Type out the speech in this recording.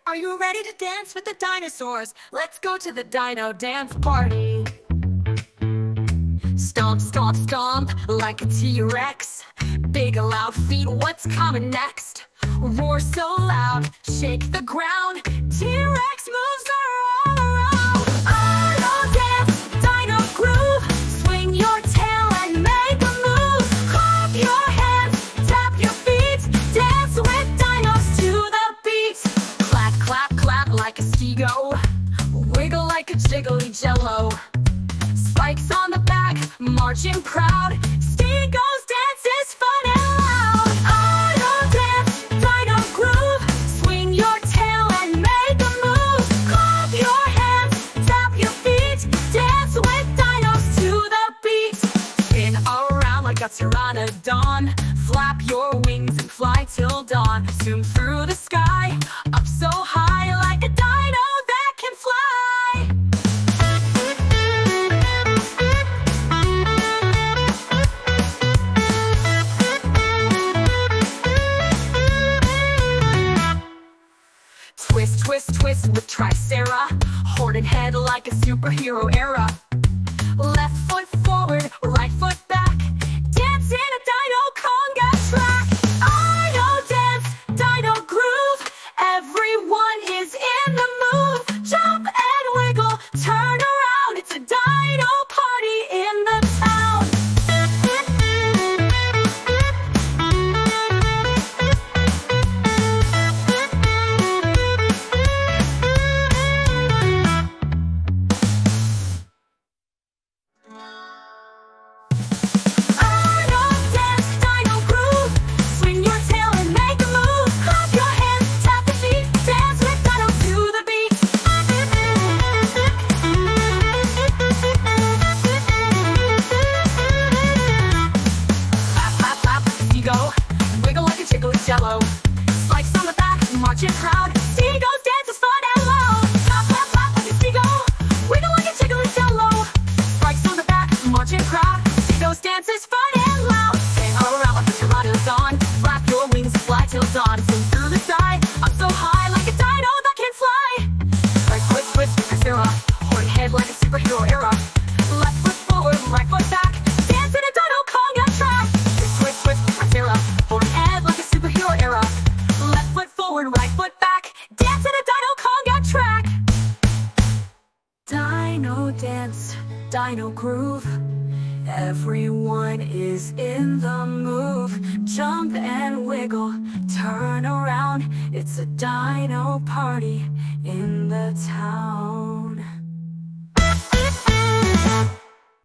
Are you ready to dance with the dinosaurs? Let's go to the Dino Dance Party. Stomp, stomp, stomp like a T-Rex. Big loud feet, what's coming next? Roar so loud, shake the ground. T-Rex moves are all around. Auto dance, dino groove. Swing your tail and make a move. Clap your hands, tap your feet. Dance with dinos to the beat. Clap, clap, clap like a ski-go. Wiggle like a jiggly jello. Spikes on the back, marching proud. Steed goes, dance is fun and loud. Auto dance, dino groove. Swing your tail and make a move. Clap your hands, tap your feet. Dance with dinos to the beat. Spin around like a pteranodon. Flap your wings and fly till dawn. Zoom through the sky, up so high like a dino that can fly. Twist, twist, twist with Tricera. Horned head like a superhero era. Left foot forward, right foot back. Dance in a dino conga track. Dino dance, dino groove. Everyone is in the move. Jump and wiggle, turn around. It's a dino party in the town. Jello. Spikes on the back, marching proud. Seagulls dance is fun and loud. Clap, clap, clap like a seagull. Wiggle like a jiggly jello. Spikes on the back, marching proud. Seagulls dance is fun and loud. Hang around like a pteranodon. Flap your wings and fly till dawn. Zoom through the sky, up so high like a dino that can fly. Right foot twist, Sarah. Horned head like a superhero era. Left foot forward, right foot back. Dance in a dino conga track. Twist, twist, twist, Sarah. Horned head like a superhero era. Left foot forward, right foot back. Dance in a dino conga track. Dino dance, dino groove. Everyone is in the move. Jump and wiggle, turn around. It's a dino party